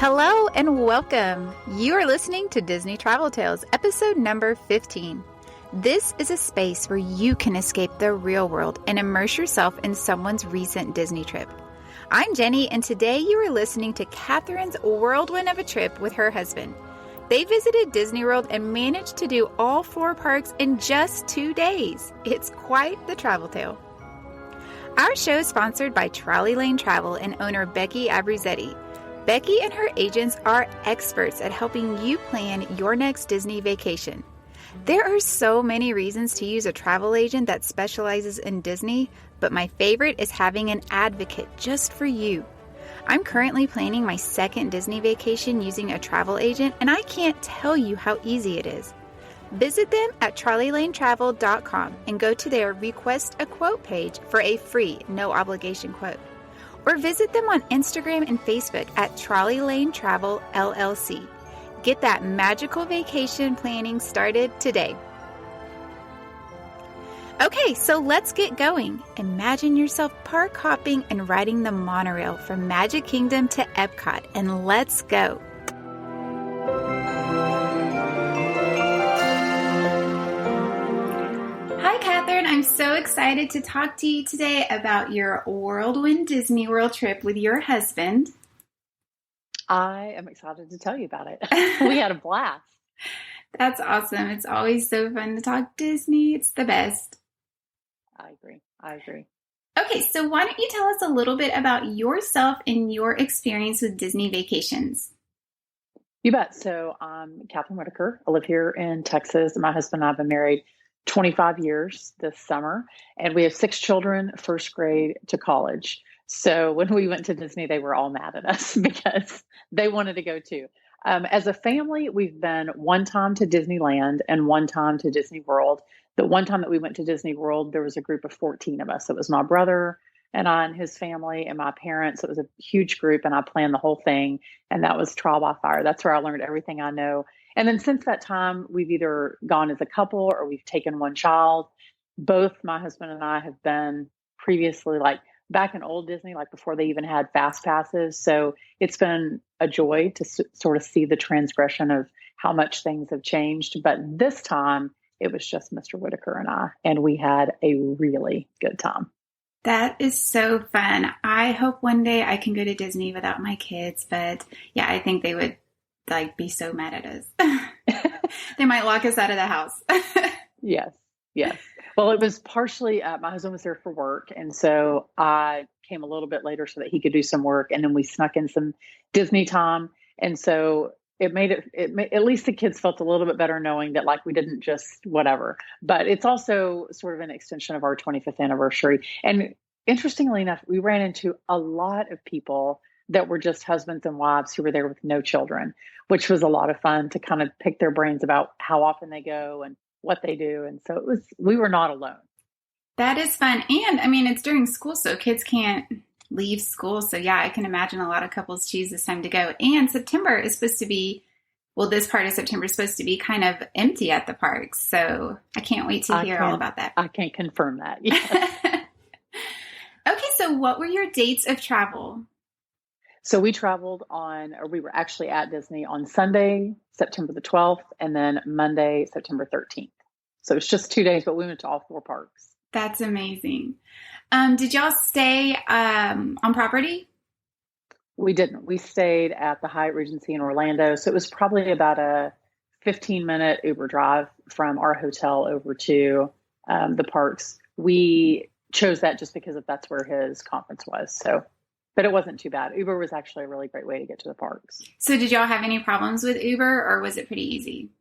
Hello and welcome. You are listening to Disney Travel Tales, episode number 15. This is a space where you can escape the real world and immerse yourself in someone's recent Disney trip. I'm Jenny, and today you are listening to Kathryn's whirlwind of a trip with her husband. They visited Disney World and managed to do all 4 parks in just 2 days. It's quite the travel tale. Our show is sponsored by Trolley Lane Travel and owner Becky Abruzzetti. Becky and her agents are experts at helping you plan your next Disney vacation. There are so many reasons to use a travel agent that specializes in Disney, but my favorite is having an advocate just for you. I'm currently planning my second Disney vacation using a travel agent, and I can't tell you how easy it is. Visit them at trolleylanetravel.com and go to their Request a Quote page for a free, no obligation quote. Or visit them on Instagram and Facebook at Trolley Lane Travel LLC. Get that magical vacation planning started today. Okay, so let's get going. Imagine yourself park hopping and riding the monorail from Magic Kingdom to EPCOT, and let's go. Hi, Kathryn. I'm so excited to talk to you today about your whirlwind Disney World trip with your husband. I am excited to tell you about it. We had a blast. That's awesome. It's always so fun to talk Disney. It's the best. I agree. Okay, so why don't you tell us a little bit about yourself and your experience with Disney vacations? You bet. So I'm Kathryn Whitaker. I live here in Texas. My husband and I have been married 25 years this summer, and we have 6 children, first grade to college. So when we went to Disney, they were all mad at us because they wanted to go too. As a family, we've been one time to Disneyland and one time to Disney World. The one time that we went to Disney World, there was a group of 14 of us. It was my brother and I and his family and my parents. It was a huge group, and I planned the whole thing. And that was trial by fire. That's where I learned everything I know. And then since that time, we've either gone as a couple or we've taken one child. Both my husband and I have been previously, like back in old Disney, like before they even had fast passes. So it's been a joy to sort of see the transgression of how much things have changed. But this time it was just Mr. Whitaker and I, and we had a really good time. That is so fun. I hope one day I can go to Disney without my kids, but yeah, I think they would be so mad at us. They might lock us out of the house. Yes. Well, it was partially, my husband was there for work. And so I came a little bit later so that he could do some work. And then we snuck in some Disney time. And so it made at least the kids felt a little bit better knowing that we didn't just whatever, but it's also sort of an extension of our 25th anniversary. And interestingly enough, we ran into a lot of people that were just husbands and wives who were there with no children, which was a lot of fun to kind of pick their brains about how often they go and what they do. And so we were not alone. That is fun. And I mean, it's during school, so kids can't leave school. So yeah, I can imagine a lot of couples choose this time to go. And September is supposed to be, this part of September is supposed to be kind of empty at the parks. So I can't wait to hear all about that. I can confirm that. Yes. Okay, so what were your dates of travel? So we we were actually at Disney on Sunday, September the 12th, and then Monday, September 13th. So it's just 2 days, but we went to all 4 parks. That's amazing. Did y'all stay on property? We didn't. We stayed at the Hyatt Regency in Orlando. So it was probably about a 15-minute Uber drive from our hotel over to the parks. We chose that just because that's where his conference was. But it wasn't too bad. Uber was actually a really great way to get to the parks. So did y'all have any problems with Uber, or was it pretty easy?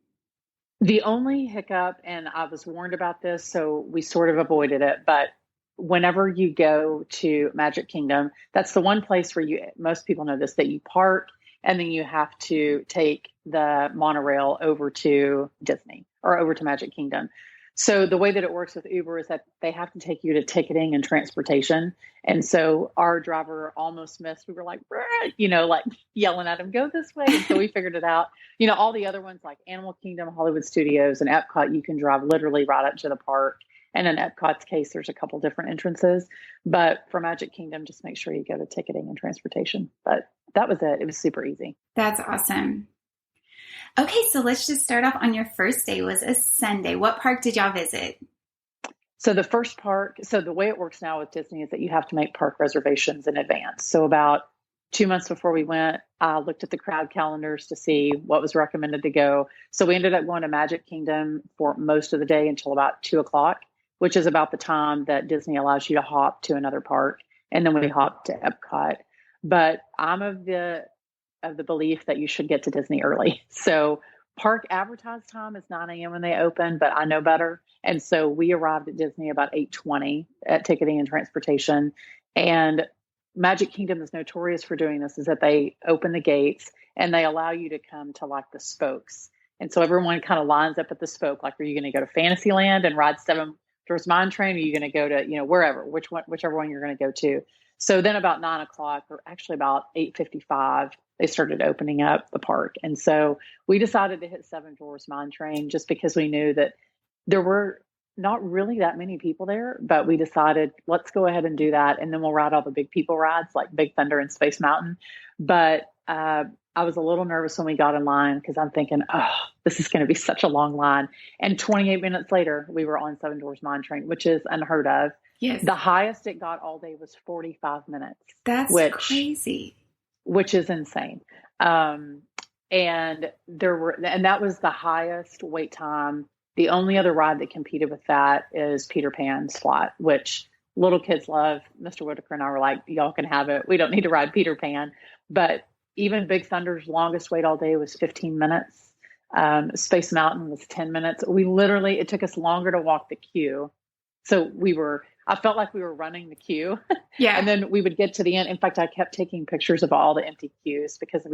The only hiccup, and I was warned about this, so we sort of avoided it, but whenever you go to Magic Kingdom, that's the one place where most people know this, that you park and then you have to take the monorail over to Disney or over to Magic Kingdom. So the way that it works with Uber is that they have to take you to ticketing and transportation. And so our driver almost missed. We were like yelling at him, go this way. And so we figured it out. All the other ones like Animal Kingdom, Hollywood Studios, and EPCOT, you can drive literally right up to the park. And in Epcot's case, there's a couple different entrances. But for Magic Kingdom, just make sure you go to ticketing and transportation. But that was it. It was super easy. That's awesome. Okay, so let's just start off on your first day was a Sunday. What park did y'all visit? So the first park, so the way it works now with Disney is that you have to make park reservations in advance. So about 2 months before we went, I looked at the crowd calendars to see what was recommended to go. So we ended up going to Magic Kingdom for most of the day until about 2:00, which is about the time that Disney allows you to hop to another park. And then we hopped to Epcot. But I'm of the belief that you should get to Disney early. So park advertised time is 9 a.m. when they open, but I know better. And so we arrived at Disney about 8:20 at ticketing and transportation. And Magic Kingdom is notorious for doing this, is that they open the gates and they allow you to come to like the spokes. And so everyone kind of lines up at the spoke. Like, are you going to go to Fantasyland and ride Seven Dwarfs Mine Train? Or are you going to go to, wherever, whichever one you're going to go to? So then about 9:00, or actually about 8:55, they started opening up the park. And so we decided to hit Seven Dwarfs Mine Train just because we knew that there were not really that many people there, but we decided let's go ahead and do that. And then we'll ride all the big people rides like Big Thunder and Space Mountain. But I was a little nervous when we got in line because I'm thinking, oh, this is going to be such a long line. And 28 minutes later, we were on Seven Dwarfs Mine Train, which is unheard of. Yes. The highest it got all day was 45 minutes. That's crazy. Which is insane. And that was the highest wait time. The only other ride that competed with that is Peter Pan's Flight, which little kids love. Mr. Whitaker and I were like, y'all can have it. We don't need to ride Peter Pan. But even Big Thunder's longest wait all day was 15 minutes. Space Mountain was 10 minutes. It took us longer to walk the queue. So I felt like we were running the queue. Yeah. And then we would get to the end. In fact, I kept taking pictures of all the empty queues because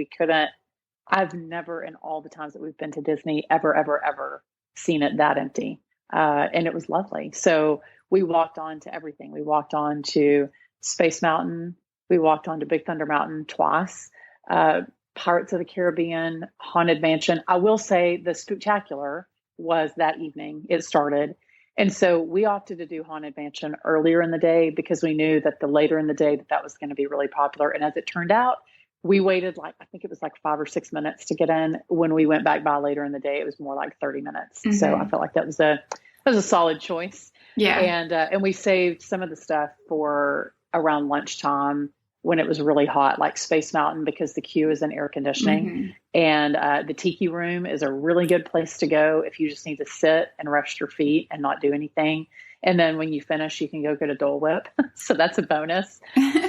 I've never, in all the times that we've been to Disney, ever seen it that empty. And it was lovely. So we walked on to everything. We walked on to Space Mountain. We walked on to Big Thunder Mountain twice. Pirates of the Caribbean, Haunted Mansion. I will say the Spooktacular was that evening. It started. And so we opted to do Haunted Mansion earlier in the day because we knew that the later in the day that was going to be really popular. And as it turned out, we waited I think it was 5 or 6 minutes to get in. When we went back by later in the day, it was more like 30 minutes. Mm-hmm. So I felt like that was a solid choice. Yeah. And we saved some of the stuff for around lunchtime when it was really hot, like Space Mountain, because the queue is in air conditioning. Mm-hmm. And the Tiki Room is a really good place to go if you just need to sit and rest your feet and not do anything. And then when you finish, you can go get a Dole Whip. So that's a bonus.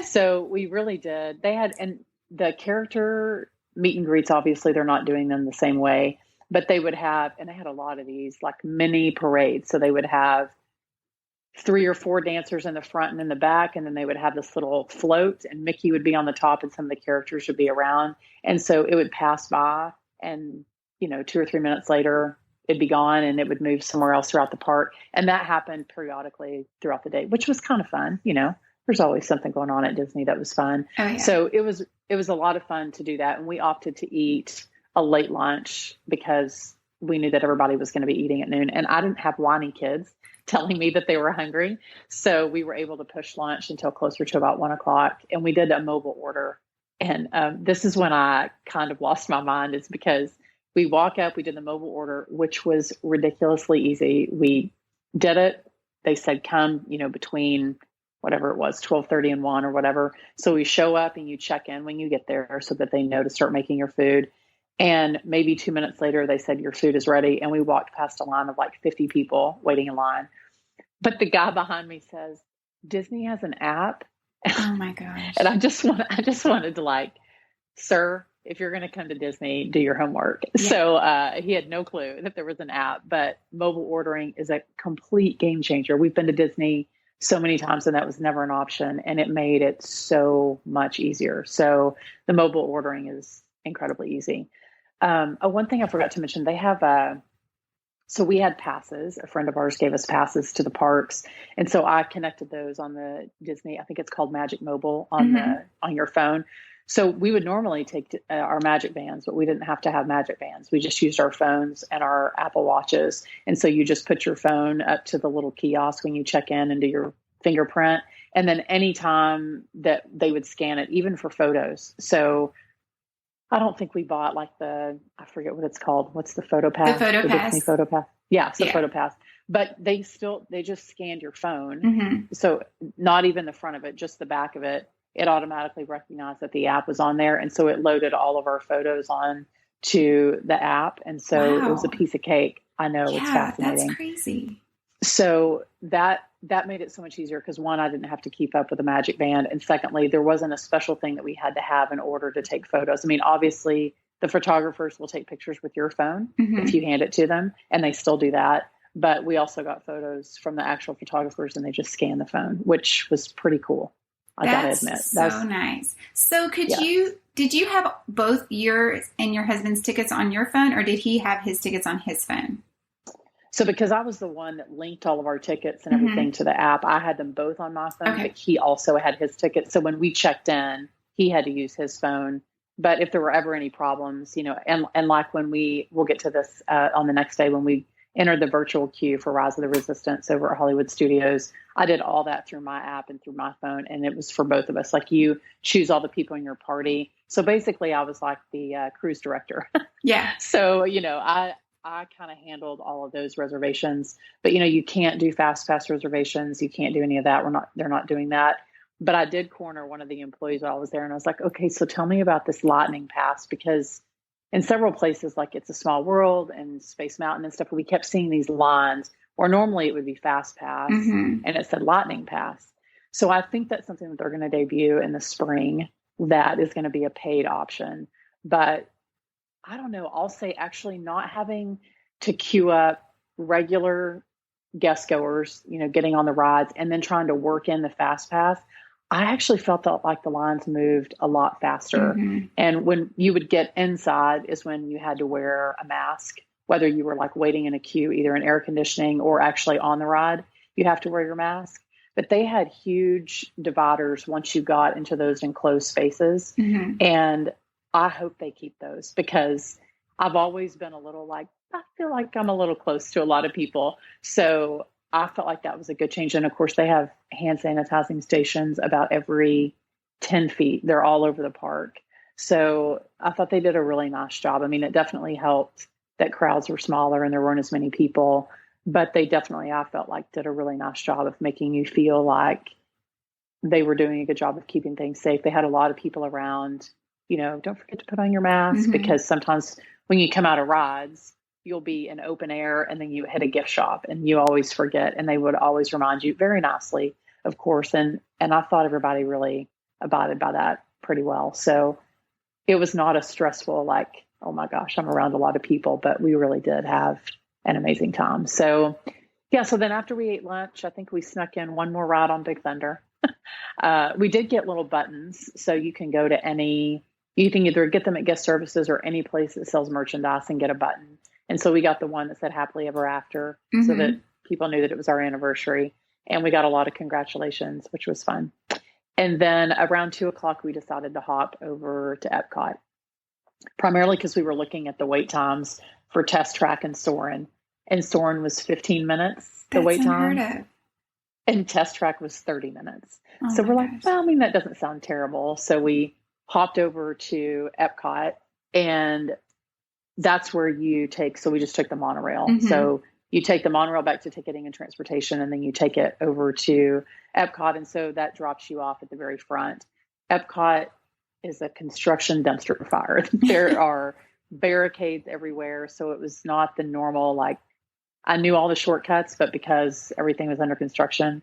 So we really did. They had, and the character meet and greets, obviously they're not doing them the same way, but they would have, and they had a lot of these like mini parades. So they would have 3 or 4 dancers in the front and in the back. And then they would have this little float and Mickey would be on the top and some of the characters would be around. And so it would pass by and, 2 or 3 minutes later, it'd be gone and it would move somewhere else throughout the park. And that happened periodically throughout the day, which was kind of fun. There's always something going on at Disney that was fun. Oh, yeah. So it was a lot of fun to do that. And we opted to eat a late lunch because we knew that everybody was going to be eating at noon. And I didn't have whiny kids telling me that they were hungry. So we were able to push lunch until closer to about 1:00. And we did a mobile order. And this is when I kind of lost my mind, is because we walk up, we did the mobile order, which was ridiculously easy. We did it. They said, come, between whatever it was, 12:30 and 1 or whatever. So we show up and you check in when you get there so that they know to start making your food. And maybe 2 minutes later, they said, your food is ready. And we walked past a line of 50 people waiting in line. But the guy behind me says, Disney has an app. Oh my gosh. And I just wanted to sir, if you're going to come to Disney, do your homework. Yeah. So he had no clue that there was an app, but mobile ordering is a complete game changer. We've been to Disney so many times and that was never an option, and it made it so much easier. So the mobile ordering is incredibly easy. One thing I forgot to mention, they have so we had passes. A friend of ours gave us passes to the parks. And so I connected those on the Disney, I think it's called Magic Mobile on your phone. So we would normally take our Magic Bands, but we didn't have to have Magic Bands. We just used our phones and our Apple Watches. And so you just put your phone up to the little kiosk when you check in and do your fingerprint. And then anytime that they would scan it, even for photos. So I don't think we bought like I forget what it's called. What's the photo pass? The photo pass. Disney photo pass. Yeah, it's the photo pass. But they just scanned your phone. So not even the front of it, just the back of it. It automatically recognized that the app was on there. And so it loaded all of our photos on to the app. And so it was a piece of cake. I know, it's fascinating. That's crazy. So that made it so much easier because one, I didn't have to keep up with the Magic Band. And secondly, there wasn't a special thing that we had to have in order to take photos. I mean, obviously the photographers will take pictures with your phone if you hand it to them, and they still do that. But we also got photos from the actual photographers and they just scan the phone, which was pretty cool. I gotta admit. So nice. So did you have both yours and your husband's tickets on your phone, or did he have his tickets on his phone? So because I was the one that linked all of our tickets and everything to the app, I had them both on my phone, but he also had his tickets. So when we checked in, he had to use his phone. But if there were ever any problems, and like when we'll get to this on the next day when we entered the virtual queue for Rise of the Resistance over at Hollywood Studios, I did all that through my app and through my phone. And it was for both of us. Like you choose all the people in your party. So basically I was like the cruise director. Yeah. So, I kind of handled all of those reservations, but you can't do fast pass reservations. You can't do any of that. They're not doing that. But I did corner one of the employees while I was there. And I was like, okay, so tell me about this Lightning Pass, because in several places, like It's a Small World and Space Mountain and stuff, we kept seeing these lines where normally it would be Fast Pass and it said Lightning Pass. So I think that's something that they're going to debut in the spring that is going to be a paid option. But I don't know, I'll say actually not having to queue up regular guest goers, getting on the rides and then trying to work in the Fast Pass. I actually felt like the lines moved a lot faster. And when you would get inside is when you had to wear a mask, whether you were like waiting in a queue, either in air conditioning or actually on the ride, you have to wear your mask. But they had huge dividers once you got into those enclosed spaces. And I hope they keep those because I've always been a little like, I feel like I'm a little close to a lot of people. So I felt like that was a good change. And of course, they have hand sanitizing stations about every 10 feet. They're all over the park. So I thought they did a really nice job. I mean, it definitely helped that crowds were smaller and there weren't as many people, but they definitely, I felt like, did a really nice job of making you feel like they were doing a good job of keeping things safe. They had a lot of people around, don't forget to put on your mask because sometimes when you come out of rides, you'll be in open air and then you hit a gift shop and you always forget. And they would always remind you very nicely, of course. And I thought everybody really abided by that pretty well. So it was not a stressful, like, oh my gosh, I'm around a lot of people, but we really did have an amazing time. So yeah. So then after we ate lunch, I think we snuck in one more ride on Big Thunder. We did get little buttons. So you can go to you can either get them at guest services or any place that sells merchandise and get a button. And so we got the one that said happily ever after so that people knew that it was our anniversary. And we got a lot of congratulations, which was fun. And then around 2:00, we decided to hop over to EPCOT, primarily because we were looking at the wait times for Test Track and Soarin. And Soarin was 15 minutes, the wait time. And Test Track was 30 minutes. So we're like, well, I mean, that doesn't sound terrible. So we hopped over to EPCOT and that's where you take, so we just took the monorail. So you take the monorail back to ticketing and transportation, and then you take it over to EPCOT. And so that drops you off at the very front. EPCOT is a construction dumpster fire. There are barricades everywhere. So it was not the normal, like, I knew all the shortcuts, but because everything was under construction,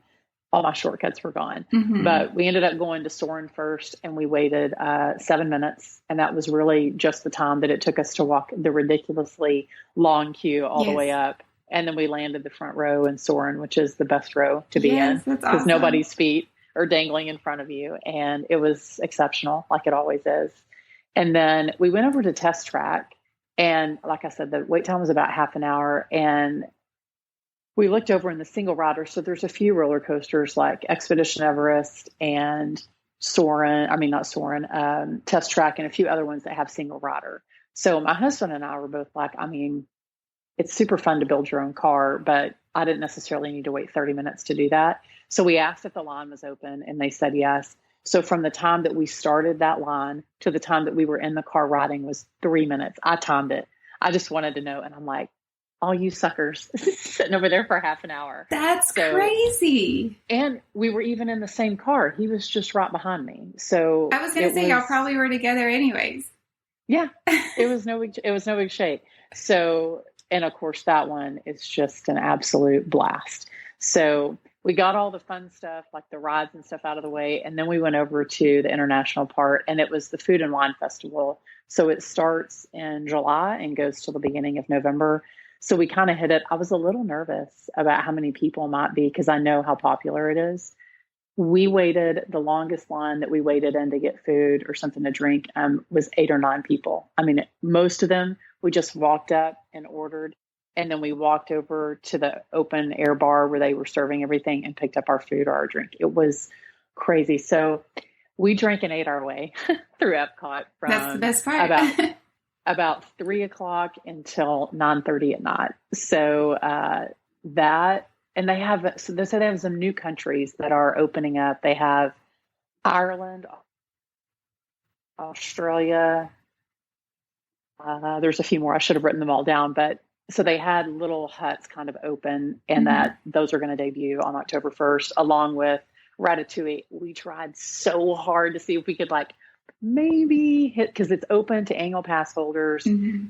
all my shortcuts were gone. But we ended up going to Soarin first, and we waited 7 minutes. And that was really just the time that it took us to walk the ridiculously long queue all the way up. And then we landed the front row in Soarin, which is the best row to be in because nobody's feet are dangling in front of you. And it was exceptional, like it always is. And then we went over to Test Track. And like I said, the wait time was about half an hour. And we looked over in the single rider. So there's a few roller coasters like Expedition Everest and Soarin, I mean, not Soarin, Test Track, and a few other ones that have single rider. So my husband and I were both like, I mean, it's super fun to build your own car, but I didn't necessarily need to wait 30 minutes to do that. So we asked if the line was open and they said yes. So from the time that we started that line to the time that we were in the car riding was 3 minutes. I timed it. I just wanted to know. And I'm like, all you suckers sitting over there for half an hour. That's crazy. And we were even in the same car. He was just right behind me. So I was going to say, y'all probably were together anyways. Yeah, it was no big shake. So, and of course that one is just an absolute blast. So we got all the fun stuff, like the rides and stuff out of the way. And then we went over to the international part, and it was the Food and Wine Festival. So it starts in July and goes till the beginning of November. So we kind of hit it. I was a little nervous about how many people might be because I know how popular it is. We waited, the longest line that we waited in to get food or something to drink was 8 or 9 people. I mean, most of them, we just walked up and ordered. And then we walked over to the open air bar where they were serving everything and picked up our food or our drink. It was crazy. So we drank and ate our way through EPCOT from That's the best part. about 3 o'clock until 9:30 at night. So that, and they have some new countries that are opening up. They have Ireland, Australia. There's a few more. I should have written them all down, but so they had little huts kind of open, and that those are going to debut on October 1st, along with Ratatouille. We tried so hard to see if we could maybe hit, because it's open to annual pass holders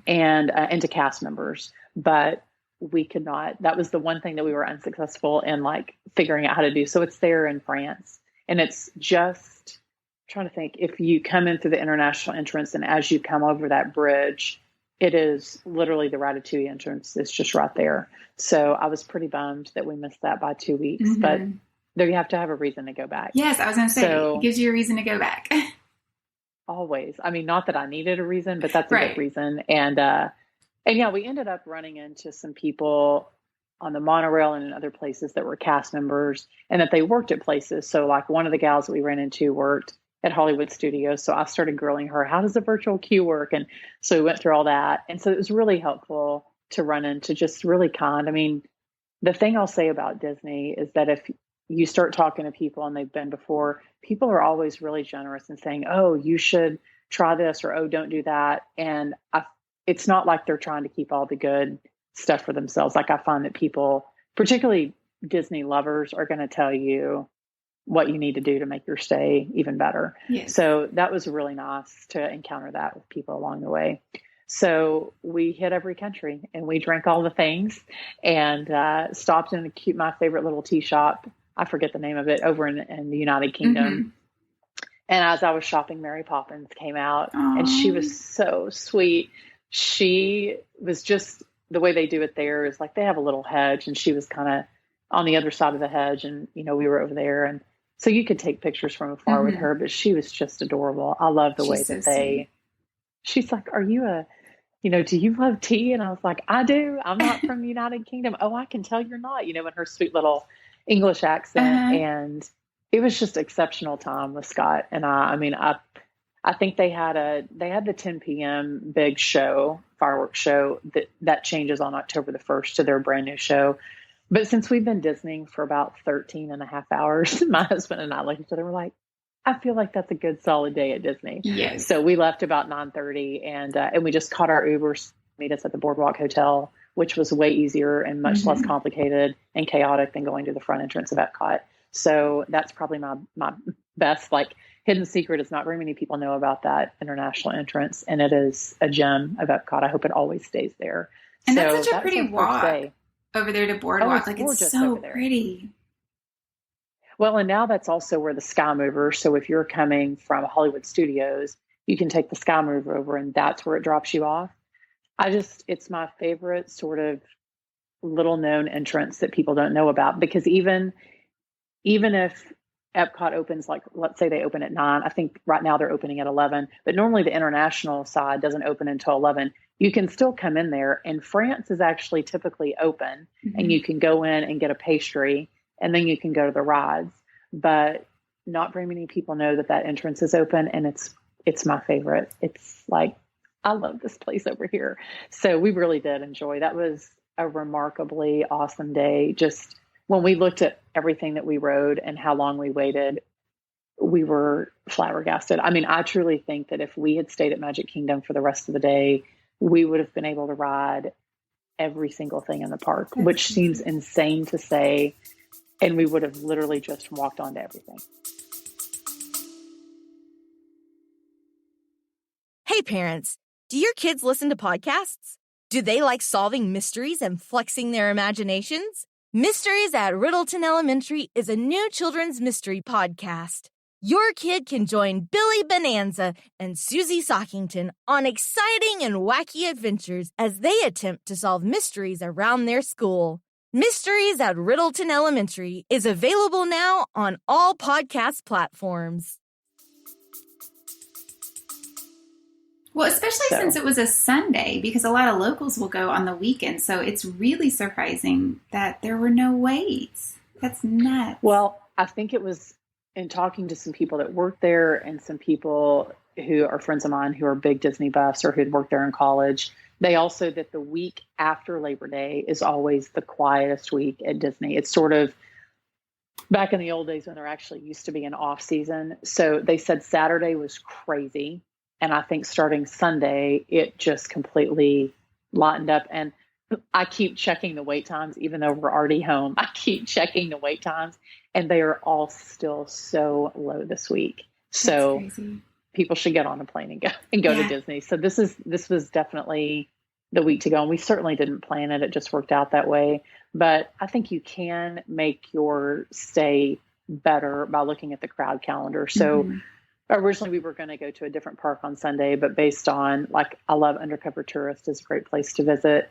and to cast members, but we could not. That was the one thing that we were unsuccessful in figuring out how to do. So it's there in France, and it's just trying to think, if you come in through the international entrance and as you come over that bridge, it is literally the Ratatouille entrance. It's just right there. So I was pretty bummed that we missed that by 2 weeks, but there you have to have a reason to go back. Yes, I was going to say, it gives you a reason to go back. Always. I mean, not that I needed a reason, but that's a good reason. And yeah, we ended up running into some people on the monorail and in other places that were cast members and that they worked at places. So one of the gals that we ran into worked at Hollywood Studios. So I started grilling her, how does the virtual queue work? And so we went through all that. And so it was really helpful to run into just really kind. I mean, the thing I'll say about Disney is that if you start talking to people and they've been before, people are always really generous and saying, oh, you should try this, or, oh, don't do that. And it's not like they're trying to keep all the good stuff for themselves. I find that people, particularly Disney lovers, are going to tell you what you need to do to make your stay even better. Yes. So that was really nice to encounter that with people along the way. So we hit every country and we drank all the things and stopped in my favorite little tea shop. I forget the name of it, over in the United Kingdom. And as I was shopping, Mary Poppins came out. Aww. And she was so sweet. She was just, the way they do it there is they have a little hedge, and she was kind of on the other side of the hedge, and we were over there, and so you could take pictures from afar with her, but she was just adorable. I love the way that she's like, are you do you love tea? And I was like, I do. I'm not from the United Kingdom. Oh, I can tell you're not, in her sweet little English accent. And it was just exceptional time with Scott. And I think they had the 10 p.m. big show, fireworks show that changes on October the 1st to their brand new show. But since we've been Disneying for about 13 and a half hours, my husband and I looked at each other, we're like, I feel like that's a good solid day at Disney. Yes. So we left about 9:30 and we just caught our Ubers, meet us at the Boardwalk Hotel, which was way easier and much less complicated and chaotic than going to the front entrance of EPCOT. So that's probably my best, hidden secret is not very many people know about that international entrance. And it is a gem of EPCOT. I hope it always stays there. And so that's such a pretty walk over there to Boardwalk. It's so pretty. Well, and now that's also where the Sky Mover. So if you're coming from Hollywood Studios, you can take the Sky Mover over, and that's where it drops you off. It's my favorite sort of little known entrance that people don't know about, because even if EPCOT opens, let's say they open at 9, I think right now they're opening at 11, but normally the international side doesn't open until 11. You can still come in there, and France is actually typically open, and you can go in and get a pastry, and then you can go to the rides. But not very many people know that entrance is open, and it's my favorite. It's like, I love this place over here. So we really did enjoy. That was a remarkably awesome day. Just when we looked at everything that we rode and how long we waited, we were flabbergasted. I mean, I truly think that if we had stayed at Magic Kingdom for the rest of the day, we would have been able to ride every single thing in the park, which seems insane to say. And we would have literally just walked onto everything. Hey, parents, do your kids listen to podcasts? Do they like solving mysteries and flexing their imaginations? Mysteries at Riddleton Elementary is a new children's mystery podcast. Your kid can join Billy Bonanza and Susie Sockington on exciting and wacky adventures as they attempt to solve mysteries around their school. Mysteries at Riddleton Elementary is available now on all podcast platforms. Well, especially since it was a Sunday, because a lot of locals will go on the weekend. So it's really surprising that there were no waits. That's nuts. Well, I think it was in talking to some people that worked there and some people who are friends of mine who are big Disney buffs or who'd worked there in college. They also that the week after Labor Day is always the quietest week at Disney. It's sort of back in the old days when there actually used to be an off season. So they said Saturday was crazy. And I think starting Sunday, it just completely lightened up. And I keep checking the wait times, even though we're already home. I keep checking the wait times, and they are all still so low this week. So people should get on a plane and go to Disney. So this was definitely the week to go. And we certainly didn't plan it. It just worked out that way. But I think you can make your stay better by looking at the crowd calendar. So originally we were going to go to a different park on Sunday, but based on, like, I love Undercover Tourist is a great place to visit.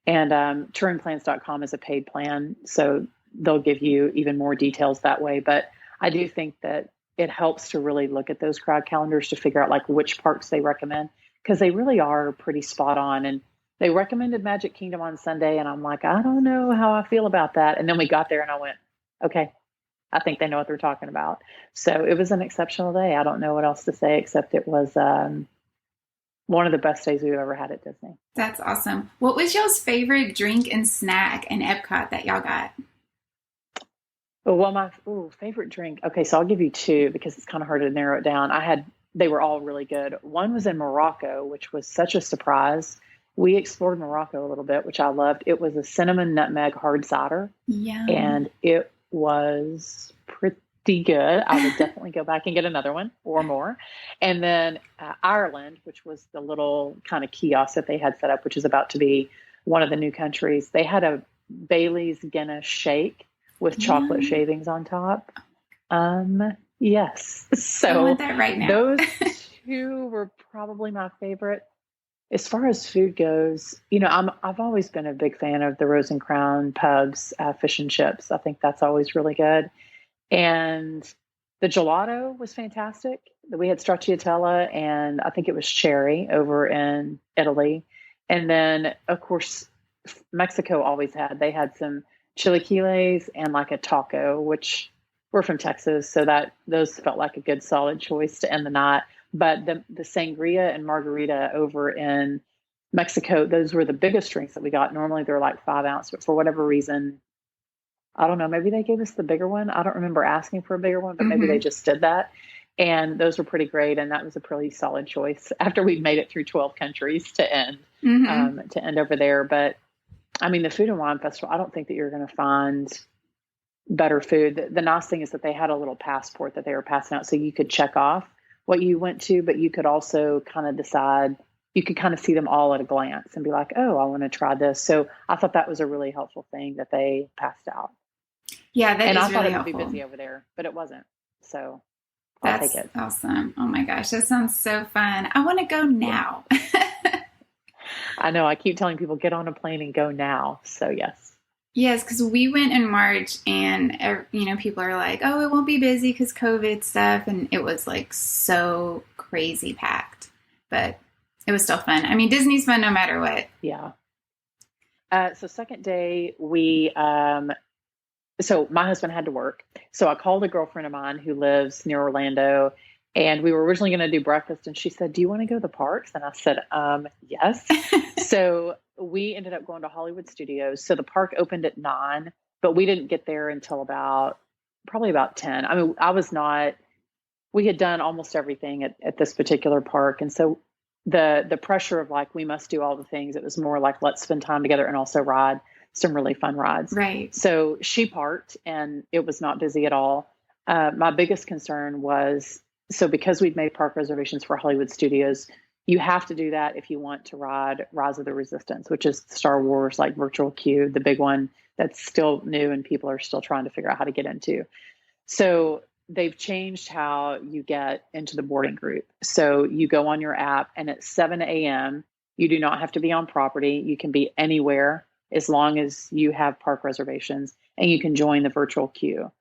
And touringplans.com is a paid plan. So they'll give you even more details that way. But I do think that it helps to really look at those crowd calendars to figure out like which parks they recommend, because they really are pretty spot on. And they recommended Magic Kingdom on Sunday. And I'm like, I don't know how I feel about that. And then we got there and I went, okay, I think they know what they're talking about. So it was an exceptional day. I don't know what else to say, except it was one of the best days we've ever had at Disney. That's awesome. What was y'all's favorite drink and snack in Epcot that y'all got? Well, my favorite drink. Okay, so I'll give you two because it's kind of hard to narrow it down. They were all really good. One was in Morocco, which was such a surprise. We explored Morocco a little bit, which I loved. It was a cinnamon nutmeg hard cider. Yeah. And it was pretty good. I would definitely go back and get another one or more. And then Ireland, which was the little kind of kiosk that they had set up, which is about to be one of the new countries. They had a Bailey's Guinness shake with chocolate shavings on top. Yes. So I want that right now. Those two were probably my favorite. As far as food goes, I've always been a big fan of the Rose and Crown Pub's fish and chips. I think that's always really good. And the gelato was fantastic. We had stracciatella and I think it was cherry over in Italy. And then, of course, Mexico they had some chilaquiles and like a taco, which we're from Texas. So those felt like a good solid choice to end the night. But the sangria and margarita over in Mexico, those were the biggest drinks that we got. Normally they're like 5 ounce, but for whatever reason, I don't know, maybe they gave us the bigger one. I don't remember asking for a bigger one, but maybe they just did that. And those were pretty great. And that was a pretty solid choice after we'd made it through 12 countries to end over there. But I mean, the Food and Wine Festival, I don't think that you're going to find better food. The nice thing is that they had a little passport that they were passing out so you could check off what you went to, but you could also kind of decide, you could kind of see them all at a glance and be like, oh, I want to try this. So I thought that was a really helpful thing that they passed out. Yeah, that and is I thought really it would be helpful. busy over there, but it wasn't. So That's I'll take it. Awesome. Oh my gosh, that sounds so fun. I want to go now. I know. I keep telling people get on a plane and go now. So yes. Yes, because we went in March and, people are like, oh, it won't be busy because COVID stuff. And it was like so crazy packed, but it was still fun. I mean, Disney's fun no matter what. Yeah. So second day, we so my husband had to work. So I called a girlfriend of mine who lives near Orlando, and we were originally going to do breakfast. And she said, "Do you want to go to the parks?" And I said, yes. So we ended up going to Hollywood Studios. So the park opened at 9, but we didn't get there until probably about 10. I mean, we had done almost everything at this particular park. And so the pressure of like, we must do all the things, it was more like, let's spend time together and also ride some really fun rides. Right. So she parked and it was not busy at all. My biggest concern was, so because we'd made park reservations for Hollywood Studios, you have to do that if you want to ride Rise of the Resistance, which is Star Wars, like virtual queue, the big one that's still new and people are still trying to figure out how to get into. So they've changed how you get into the boarding group. So you go on your app and at 7 a.m., you do not have to be on property. You can be anywhere as long as you have park reservations, and you can join the virtual queue.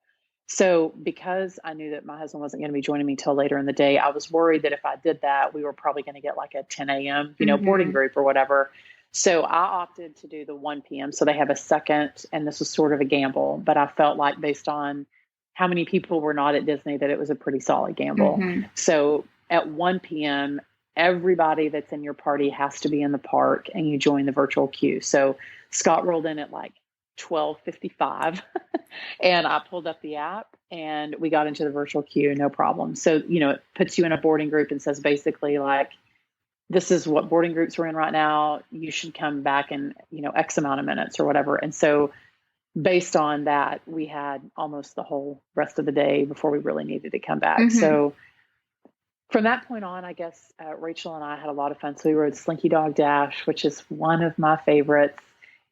So because I knew that my husband wasn't going to be joining me till later in the day, I was worried that if I did that, we were probably going to get like a 10 a.m., boarding group or whatever. So I opted to do the 1 p.m. So they have a second, and this was sort of a gamble, but I felt like based on how many people were not at Disney that it was a pretty solid gamble. So at 1 p.m., everybody that's in your party has to be in the park and you join the virtual queue. So Scott rolled in at like 12:55 and I pulled up the app and we got into the virtual queue, no problem. So, it puts you in a boarding group and says basically like, this is what boarding groups we're in right now. You should come back in, X amount of minutes or whatever. And so based on that, we had almost the whole rest of the day before we really needed to come back. So from that point on, I guess Rachel and I had a lot of fun. So we rode Slinky Dog Dash, which is one of my favorites.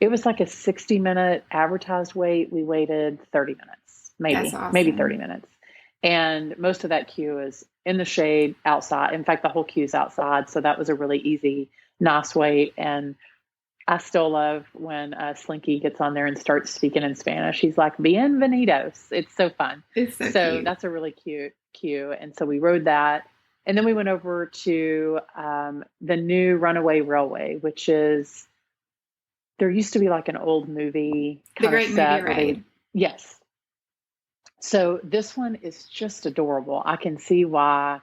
It was like a 60-minute advertised wait. We waited 30 minutes, maybe 30 minutes. And most of that queue is in the shade outside. In fact, the whole queue is outside. So that was a really easy, nice wait. And I still love when Slinky gets on there and starts speaking in Spanish. He's like, "Bienvenidos." It's so fun. It's so cute. That's a really cute queue. And so we rode that. And then we went over to the new Runaway Railway, which is, there used to be like an old movie kind of set. Movie ride. Yes. So this one is just adorable. I can see why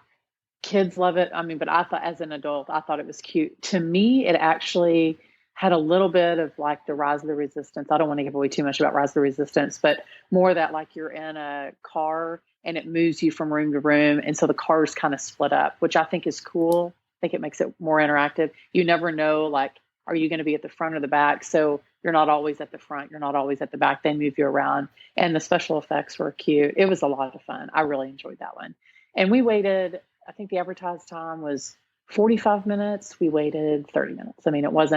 kids love it. I mean, but I thought as an adult, I thought it was cute. To me, it actually had a little bit of like the Rise of the Resistance. I don't want to give away too much about Rise of the Resistance, but more that like you're in a car and it moves you from room to room. And so the cars kind of split up, which I think is cool. I think it makes it more interactive. You never know, like, are you going to be at the front or the back? So you're not always at the front. You're not always at the back. They move you around. And the special effects were cute. It was a lot of fun. I really enjoyed that one. And we waited, I think the advertised time was 45 minutes. We waited 30 minutes. I mean, it was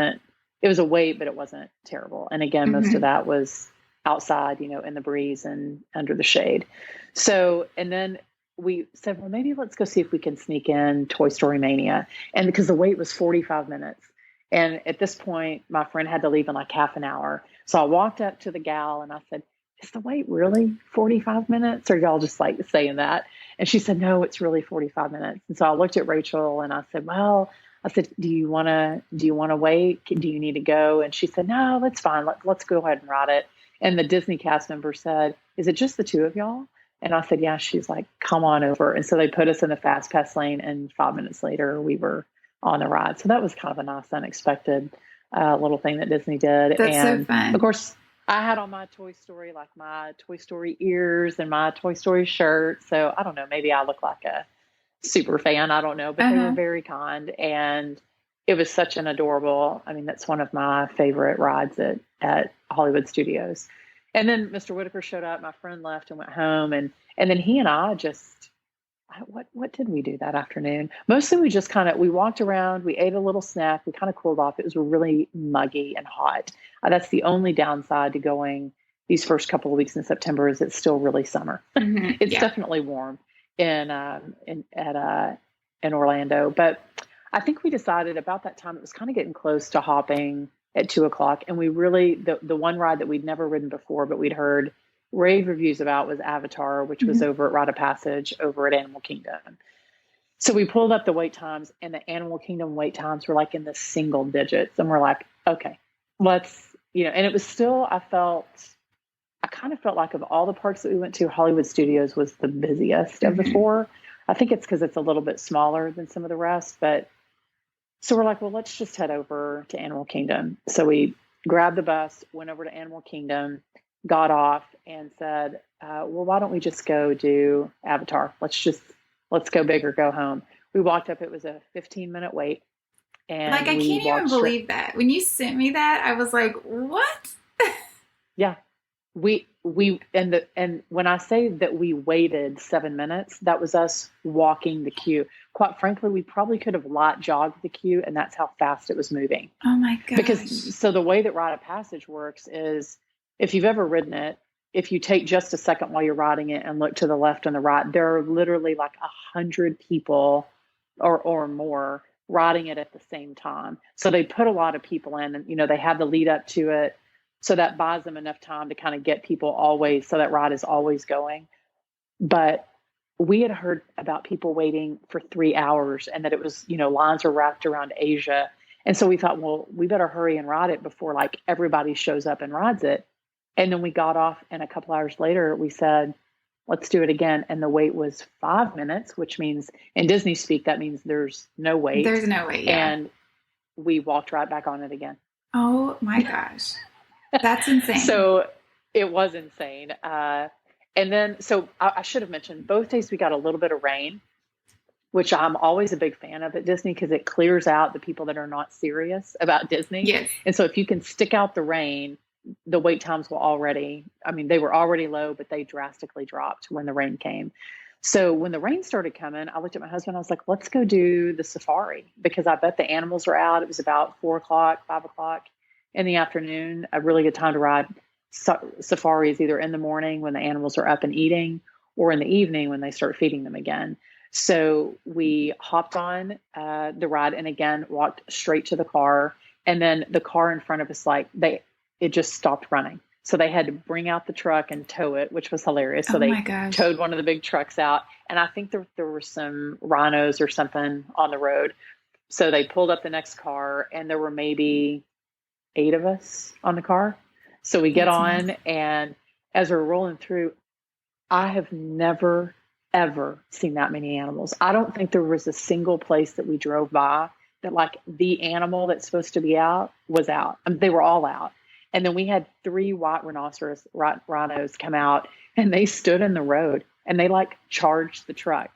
a wait, but it wasn't terrible. And again, most of that was outside, in the breeze and under the shade. So, and then we said, well, maybe let's go see if we can sneak in Toy Story Mania. And because the wait was 45 minutes. And at this point, my friend had to leave in like half an hour. So I walked up to the gal and I said, "Is the wait really 45 minutes? Or y'all just like saying that?" And she said, "No, it's really 45 minutes. And so I looked at Rachel and I said, do you want to wait? Do you need to go?" And she said, "No, that's fine. Let's go ahead and ride it." And the Disney cast member said, "Is it just the two of y'all?" And I said, "Yeah." She's like, "Come on over." And so they put us in the fast pass lane and 5 minutes later we were on the ride. So that was kind of a nice, unexpected little thing that Disney did. That's and so fun. Of course, I had on my Toy Story, like my Toy Story ears and my Toy Story shirt. So I don't know, maybe I look like a super fan. I don't know, but they were very kind. And it was such an adorable, I mean, that's one of my favorite rides at Hollywood Studios. And then Mr. Whitaker showed up, my friend left and went home. And then he and I just, what did we do that afternoon? Mostly we just we walked around, we ate a little snack, we kind of cooled off. It was really muggy and hot. That's the only downside to going these first couple of weeks in September is it's still really summer. It's definitely warm in Orlando. But I think we decided about that time, it was kind of getting close to hopping at 2:00. And we really, the one ride that we'd never ridden before, but we'd heard rave reviews about was Avatar, which was over at Rite of Passage over at Animal Kingdom. So we pulled up the wait times and the Animal Kingdom wait times were like in the single digits. And we're like, okay, let's, and it was still, I kind of felt like of all the parks that we went to, Hollywood Studios was the busiest of the four. I think it's because it's a little bit smaller than some of the rest, but so we're like, well, let's just head over to Animal Kingdom. So we grabbed the bus, went over to Animal Kingdom, got off, and said, well, why don't we just go do Avatar? Let's go big or go home. We walked up. It was a 15-minute wait. And like, I can't even believe that. When you sent me that, I was like, what? Yeah. And when I say that we waited 7 minutes, that was us walking the queue. Quite frankly, we probably could have light jogged the queue, and that's how fast it was moving. Oh my gosh. Because so the way that Rite of Passage works is, if you've ever ridden it, if you take just a second while you're riding it and look to the left and the right, there are literally like 100 people or more riding it at the same time. So they put a lot of people in, and, you know, they have the lead up to it. So that buys them enough time to kind of get people always, so that ride is always going. But we had heard about people waiting for 3 hours, and that it was, you know, lines were wrapped around Asia. And so we thought, well, we better hurry and ride it before like everybody shows up and rides it. And then we got off, and a couple hours later we said, let's do it again. And the wait was 5 minutes, which means in Disney speak, that means there's no wait. There's no wait. Yeah. And we walked right back on it again. Oh my gosh. That's insane. So it was insane. And then, so I should have mentioned, both days we got a little bit of rain, which I'm always a big fan of at Disney, because it clears out the people that are not serious about Disney. Yes. And so if you can stick out the rain, the wait times they were already low, but they drastically dropped when the rain came. So when the rain started coming, I looked at my husband. I was like, let's go do the safari, because I bet the animals are out. It was about 4 o'clock, 5 o'clock in the afternoon, a really good time to ride safaris, either in the morning when the animals are up and eating, or in the evening when they start feeding them again. So we hopped on the ride, and again, walked straight to the car. And then the car in front of us, it just stopped running. So they had to bring out the truck and tow it, which was hilarious. So they towed one of the big trucks out. And I think there were some rhinos or something on the road. So they pulled up the next car, and there were maybe 8 of us on the car. So we get on, nice. And as we're rolling through, I have never, ever seen that many animals. I don't think there was a single place that we drove by that like the animal that's supposed to be out was out. They were all out. And then we had 3 white rhinos come out, and they stood in the road, and they like charged the truck.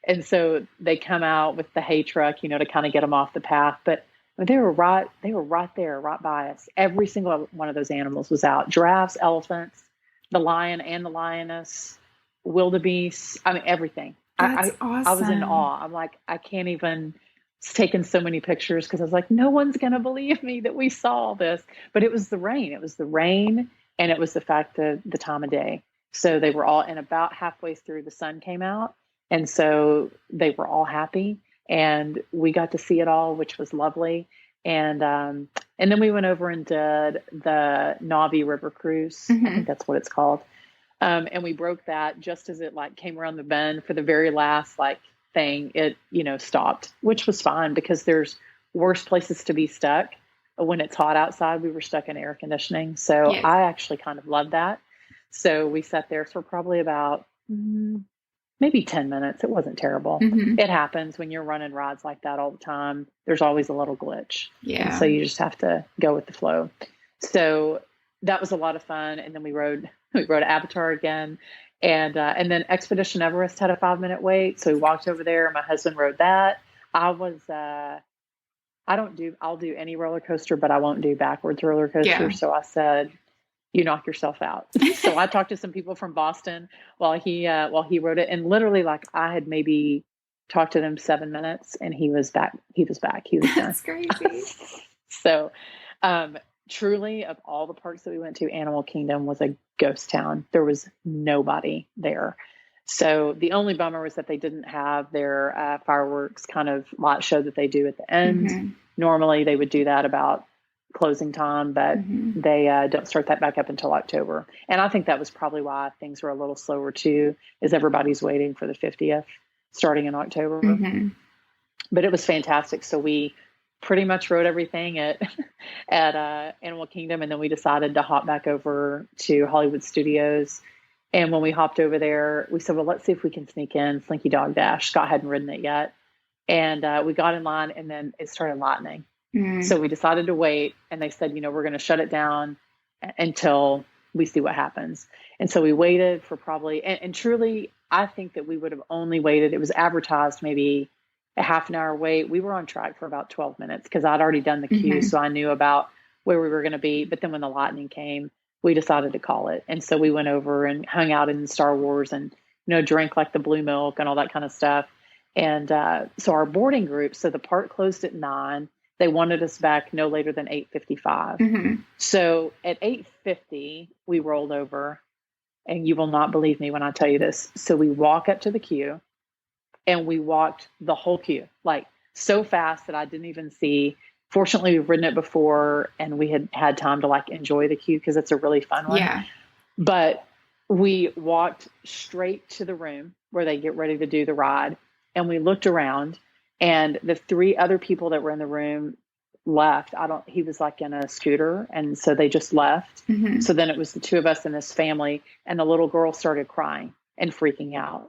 And so they come out with the hay truck, you know, to kind of get them off the path. But they were right there, right by us. Every single one of those animals was out. Giraffes, elephants, the lion and the lioness, wildebeest. I mean, everything. That's awesome. I was in awe. I'm like, I can't even. It's taken so many pictures, because I was like, no one's going to believe me that we saw this. But it was the rain. It was the rain, and it was the fact that the time of day. So they were all, and about halfway through, the sun came out. And so they were all happy, and we got to see it all, which was lovely. And then we went over and did the Navi River Cruise. Mm-hmm. I think that's what it's called. And we broke that just as it like came around the bend for the very last thing. It, stopped, which was fine, because there's worse places to be stuck. When it's hot outside, we were stuck in air conditioning. So yeah. I actually kind of loved that. So we sat there for probably about maybe 10 minutes. It wasn't terrible. Mm-hmm. It happens when you're running rides like that all the time. There's always a little glitch. Yeah. And so you just have to go with the flow. So that was a lot of fun. And then we rode Avatar again. And then Expedition Everest had a 5-minute wait. So we walked over there. My husband rode that. I'll do any roller coaster, but I won't do backwards roller coaster. Yeah. So I said, you knock yourself out. So I talked to some people from Boston while he rode it. And literally I had maybe talked to them 7 minutes, and he was back. He was done. That's crazy. So, truly, of all the parks that we went to, Animal Kingdom was a ghost town. There was nobody there. So the only bummer was that they didn't have their fireworks kind of light show that they do at the end. Mm-hmm. Normally they would do that about closing time, but mm-hmm. they don't start that back up until October. And I think that was probably why things were a little slower too, is everybody's waiting for the 50th starting in October. Mm-hmm. But it was fantastic. So we pretty much rode everything at Animal Kingdom, and then we decided to hop back over to Hollywood Studios. And when we hopped over there, we said, well, let's see if we can sneak in Slinky Dog Dash. Scott hadn't ridden it yet. And we got in line, and then it started lightning. So we decided to wait, and they said, we're going to shut it down until we see what happens. And so we waited for probably, and truly, I think that we would have only waited. It was advertised maybe a half an hour wait. We were on track for about 12 minutes because I'd already done the queue. So I knew about where we were going to be. But then when the lightning came, we decided to call it. And so we went over and hung out in Star Wars and, drank like the blue milk and all that kind of stuff. And so our boarding group, so the park closed at 9. They wanted us back no later than 8:55. So at 8:50, we rolled over, and you will not believe me when I tell you this. So we walk up to the queue, and we walked the whole queue, like so fast that I didn't even see. Fortunately, we've ridden it before, and we had time to like enjoy the queue because it's a really fun one. Yeah. But we walked straight to the room where they get ready to do the ride, and we looked around. And the 3 other people that were in the room left. He was like in a scooter. And so they just left. So then it was the 2 of us and this family, and the little girl started crying and freaking out.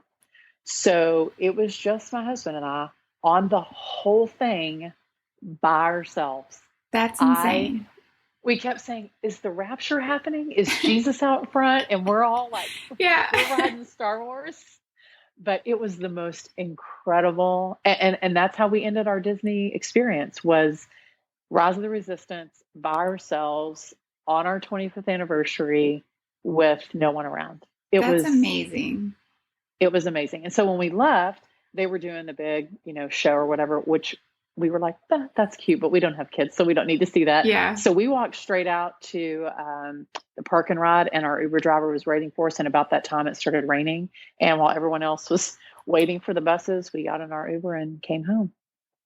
So it was just my husband and I on the whole thing by ourselves. That's insane. We kept saying, is the rapture happening? Is Jesus out front? And we're all like, we're riding Star Wars. But it was the most incredible, and that's how we ended our Disney experience, was Rise of the Resistance by ourselves on our 25th anniversary with no one around. That's amazing. It was amazing. And so when we left, they were doing the big, show or whatever, which we were like, that's cute, but we don't have kids, so we don't need to see that. Yeah. So we walked straight out to the park and ride, and our Uber driver was waiting for us. And about that time, it started raining. And while everyone else was waiting for the buses, we got in our Uber and came home.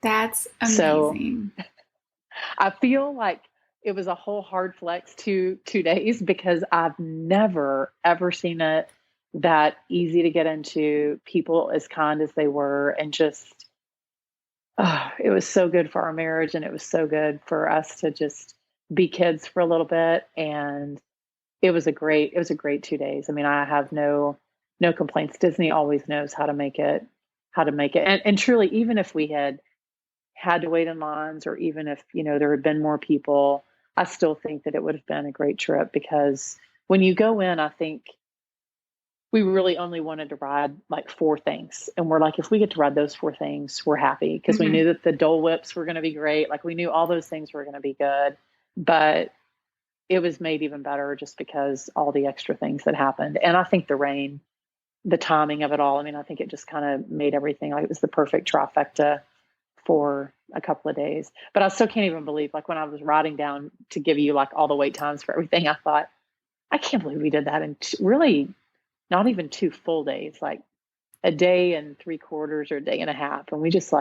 That's amazing. So I feel like it was a whole hard flex 2 days, because I've never, ever seen it that easy to get into, people as kind as they were, and just, it was so good for our marriage, and it was so good for us to just be kids for a little bit. And it was a great 2 days. I mean, I have no complaints. Disney always knows how to make it. And truly, even if we had to wait in lines, or even if, there had been more people, I still think that it would have been a great trip, because when you go in, I think we really only wanted to ride like 4 things. And we're like, if we get to ride those 4 things, we're happy, because we knew that the Dole Whips were going to be great. Like, we knew all those things were going to be good, but it was made even better just because all the extra things that happened. And I think the rain, the timing of it all, I mean, I think it just kind of made everything, like, it was the perfect trifecta for a couple of days. But I still can't even believe, like, when I was riding down to give you like all the wait times for everything, I thought, I can't believe we did that in really not even 2 full days, like a day and 3/4 or a day and a half. And we just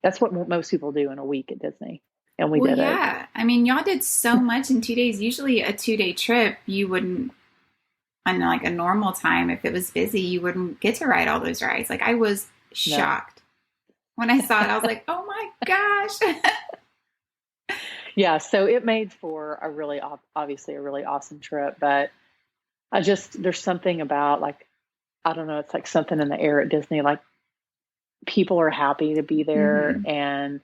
that's what most people do in a week at Disney. And we did it. Yeah. I mean, y'all did so much in 2 days. Usually a 2-day trip, you wouldn't, on like a normal time, if it was busy, you wouldn't get to ride all those rides. Like, I was shocked. When I saw it, I was like, oh my gosh. Yeah. So it made for obviously a really awesome trip, but there's something about, like, I don't know, it's like something in the air at Disney, like people are happy to be there. And,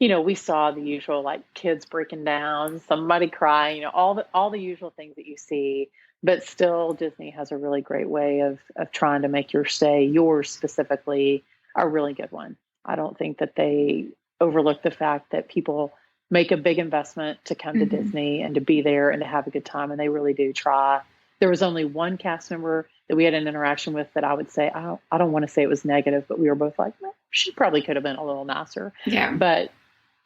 we saw the usual, like, kids breaking down, somebody crying, all the usual things that you see, but still Disney has a really great way of trying to make your stay, yours specifically, a really good one. I don't think that they overlook the fact that people make a big investment to come to Disney and to be there and to have a good time. And they really do try. There was only one cast member that we had an interaction with that I would say, I don't want to say it was negative, but we were both like, she probably could have been a little nicer. Yeah. But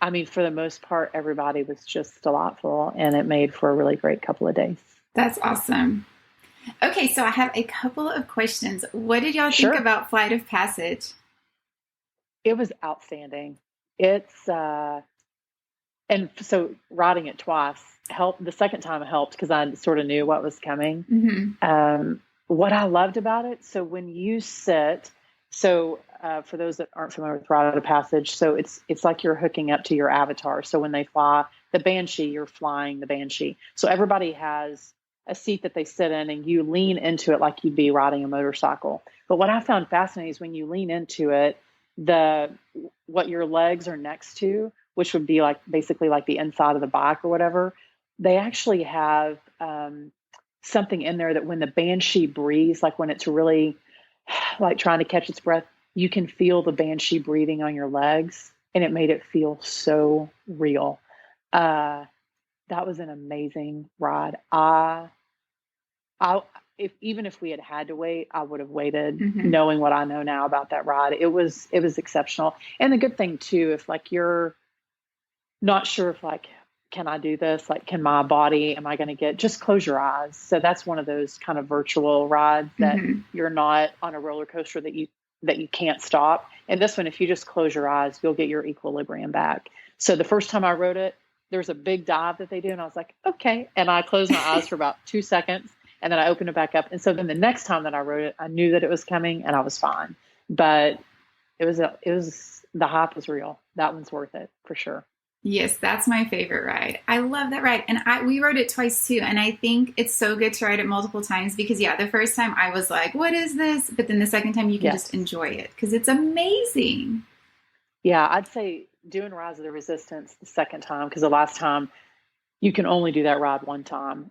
I mean, for the most part, everybody was just delightful, and it made for a really great couple of days. That's awesome. Okay. So I have a couple of questions. What did y'all think about Flight of Passage? It was outstanding. It's, and so riding it twice helped. The second time it helped because I sort of knew what was coming. What I loved about it, so when you sit, for those that aren't familiar with rite of passage, so it's like you're hooking up to your avatar. So when they fly the Banshee, you're flying the Banshee. So everybody has a seat that they sit in, and you lean into it like you'd be riding a motorcycle. But what I found fascinating is when you lean into it, what your legs are next to, which would be like basically like the inside of the bike or whatever, they actually have something in there that when the Banshee breathes, like when it's really like trying to catch its breath, you can feel the Banshee breathing on your legs, and it made it feel so real. That was an amazing ride. Even if we had to wait, I would have waited, knowing what I know now about that ride. It was exceptional. And the good thing too, if like you're not sure if like, can I do this? Like, am I going to get, just close your eyes. So that's one of those kind of virtual rides that you're not on a roller coaster that you can't stop. And this one, if you just close your eyes, you'll get your equilibrium back. So the first time I rode it, there's a big dive that they do. And I was like, okay. And I closed my eyes for about 2 seconds, and then I opened it back up. And so then the next time that I rode it, I knew that it was coming and I was fine. But the hype was real. That one's worth it for sure. Yes, that's my favorite ride. I love that ride. And we rode it twice too. And I think it's so good to ride it multiple times because the first time I was like, what is this? But then the second time you can just enjoy it because it's amazing. Yeah, I'd say doing Rise of the Resistance the second time, because the last time you can only do that ride one time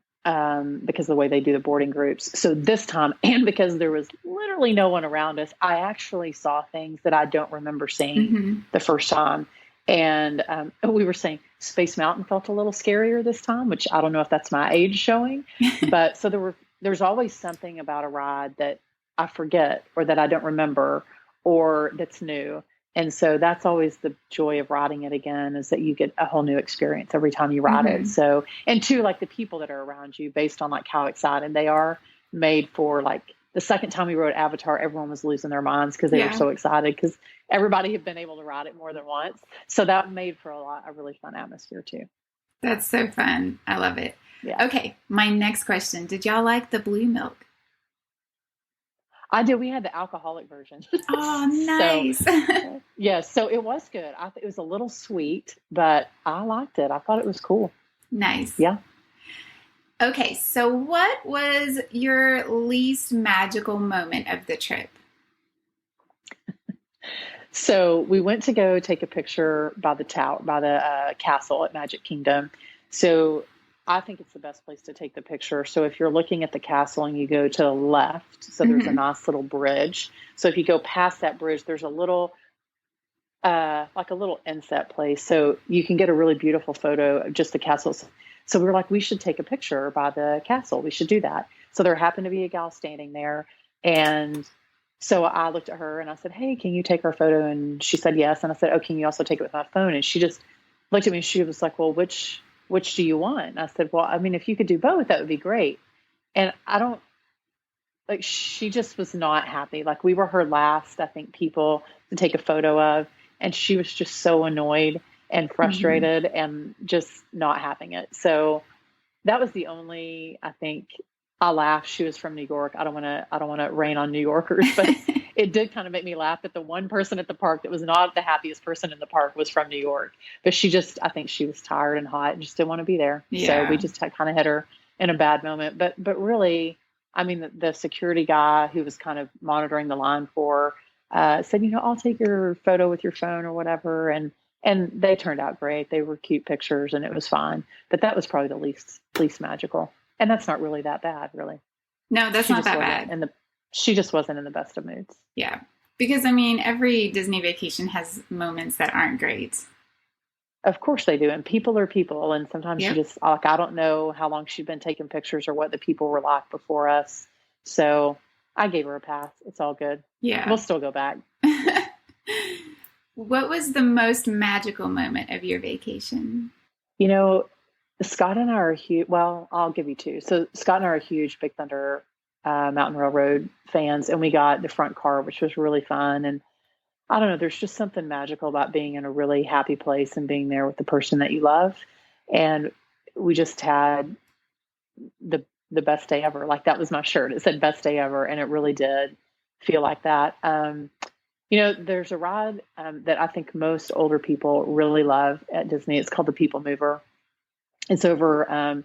because of the way they do the boarding groups. So this time, and because there was literally no one around us, I actually saw things that I don't remember seeing the first time. And we were saying Space Mountain felt a little scarier this time, which I don't know if that's my age showing. But so there's always something about a ride that I forget or that I don't remember or that's new. And so that's always the joy of riding it again, is that you get a whole new experience every time you ride it. So, and two, like the people that are around you based on like how excited they are, made for like the second time we rode Avatar, everyone was losing their minds because they were so excited because everybody had been able to ride it more than once. So that made for a really fun atmosphere too. That's so fun. I love it. Yeah. Okay. My next question. Did y'all like the blue milk? I did. We had the alcoholic version. Oh, nice. So it was good. I think it was a little sweet, but I liked it. I thought it was cool. Nice. Yeah. Okay. So what was your least magical moment of the trip? So we went to go take a picture by the castle at Magic Kingdom. So I think it's the best place to take the picture. So if you're looking at the castle and you go to the left, so there's a nice little bridge. So if you go past that bridge, there's a little, like a little inset place. So you can get a really beautiful photo of just the castle. So we were like, we should take a picture by the castle. We should do that. So there happened to be a gal standing there. And so I looked at her and I said, hey, can you take our photo? And she said, yes. And I said, oh, can you also take it with my phone? And she just looked at me and she was like, well, which do you want? And I said, well, I mean, if you could do both, that would be great. And she just was not happy. Like we were her last, I think, people to take a photo of. And she was just so annoyed and frustrated and just not having it. So that was the only, I think, I laughed. She was from New York. I don't want to rain on New Yorkers, but it did kind of make me laugh that the one person at the park that was not the happiest person in the park was from New York. But I think she was tired and hot and just didn't want to be there. Yeah. So we just kind of hit her in a bad moment. But really, I mean, the security guy who was kind of monitoring the line for said, I'll take your photo with your phone or whatever. And they turned out great. They were cute pictures and it was fine. But that was probably the least magical. And that's not really that bad, really. No, that's not that bad. And she just wasn't in the best of moods. Yeah. Because, I mean, every Disney vacation has moments that aren't great. Of course they do. And people are people. And sometimes you just, like, I don't know how long she'd been taking pictures or what the people were like before us. So I gave her a pass. It's all good. Yeah. We'll still go back. What was the most magical moment of your vacation? Scott and I are huge. Well, I'll give you two. So Scott and I are huge Big Thunder Mountain Railroad fans, and we got the front car, which was really fun. And I don't know, there's just something magical about being in a really happy place and being there with the person that you love. And we just had the best day ever. Like that was my shirt. It said best day ever, and it really did feel like that. There's a ride that I think most older people really love at Disney. It's called the Peoplmover. It's over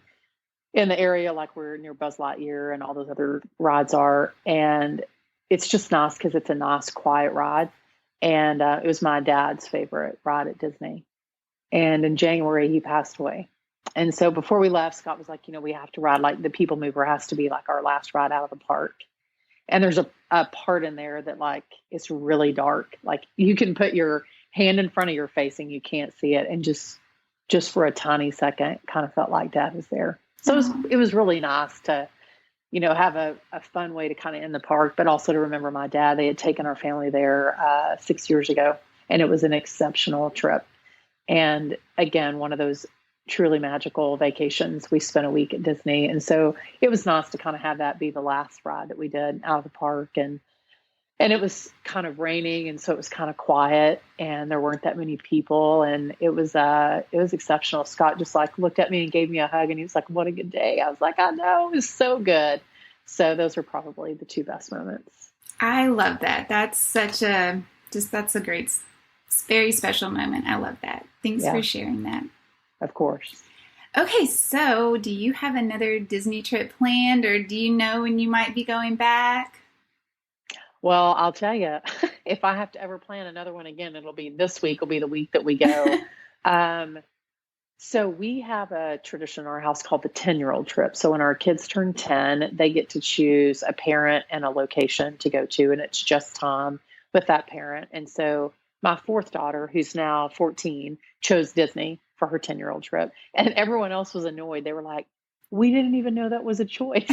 in the area like we're near Buzz Lightyear and all those other rides are. And it's just nice because it's a nice, quiet ride. And it was my dad's favorite ride at Disney. And in January, he passed away. And so before we left, Scott was like, we have to ride, like the Peoplmover has to be like our last ride out of the park. And there's a part in there that like, it's really dark. Like you can put your hand in front of your face and you can't see it. And just for a tiny second, kind of felt like Dad was there. So it was really nice to, have a fun way to kind of end the park, but also to remember my dad. They had taken our family there 6 years ago, and it was an exceptional trip. And again, one of those truly magical vacations. We spent a week at Disney. And so it was nice to kind of have that be the last ride that we did out of the park. And it was kind of raining. And so it was kind of quiet and there weren't that many people. And it was exceptional. Scott just like looked at me and gave me a hug and he was like, what a good day. I was like, I know, it was so good. So those are probably the two best moments. I love that. That's that's a great, very special moment. I love that. Thanks for sharing that. Of course. Okay, so do you have another Disney trip planned, or do you know when you might be going back? Well, I'll tell you, if I have to ever plan another one again, it'll be this week will be the week that we go. So we have a tradition in our house called the 10-year-old trip. So when our kids turn 10, they get to choose a parent and a location to go to, and it's just time with that parent. And so my fourth daughter, who's now 14, chose Disney for her 10-year-old trip. And everyone else was annoyed. They were like, we didn't even know that was a choice.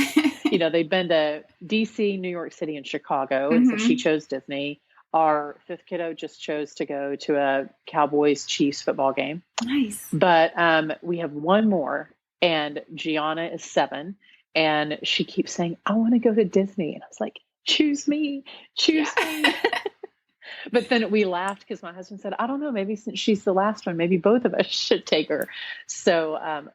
They'd been to DC, New York City, and Chicago. And so she chose Disney. Our fifth kiddo just chose to go to a Cowboys Chiefs football game. Nice. But we have one more, and Gianna is 7. And she keeps saying, I want to go to Disney. And I was like, choose me. But then we laughed because my husband said, I don't know, maybe since she's the last one, maybe both of us should take her. So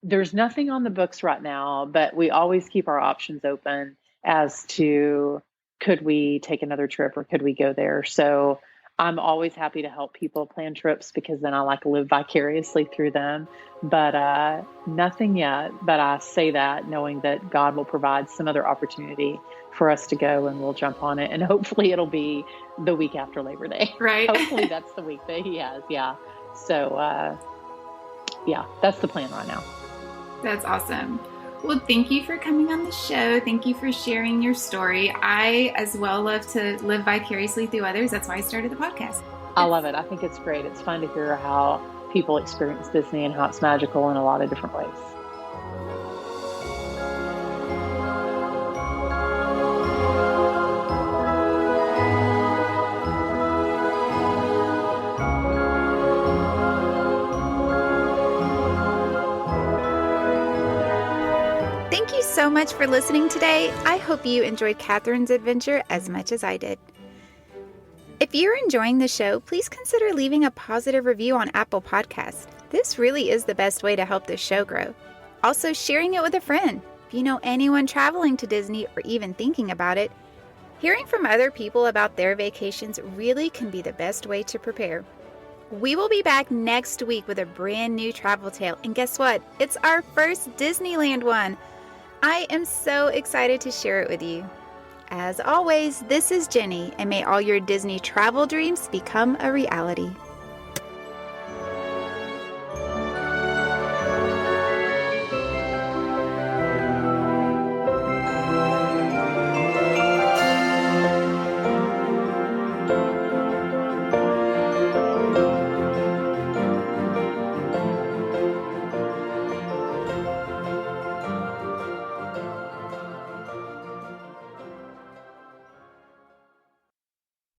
there's nothing on the books right now, but we always keep our options open as to could we take another trip or could we go there? So I'm always happy to help people plan trips because then I like to live vicariously through them. But nothing yet. But I say that knowing that God will provide some other opportunity for us to go and we'll jump on it. And hopefully it'll be the week after Labor Day. Right. Hopefully that's the week that he has. Yeah. So, that's the plan right now. That's awesome. Well, thank you for coming on the show. Thank you for sharing your story. I, as well, love to live vicariously through others. That's why I started the podcast. I love it. I think it's great. It's fun to hear how people experience Disney and how it's magical in a lot of different ways. So much for listening today. I hope you enjoyed Kathryn's adventure as much as I did. If you're enjoying the show, please consider leaving a positive review on Apple Podcasts. This really is the best way to help this show grow. Also, sharing it with a friend. If you know anyone traveling to Disney or even thinking about it, hearing from other people about their vacations really can be the best way to prepare. We will be back next week with a brand new travel tale. And guess what? It's our first Disneyland one. I am so excited to share it with you. As always, this is Jenny, and may all your Disney travel dreams become a reality.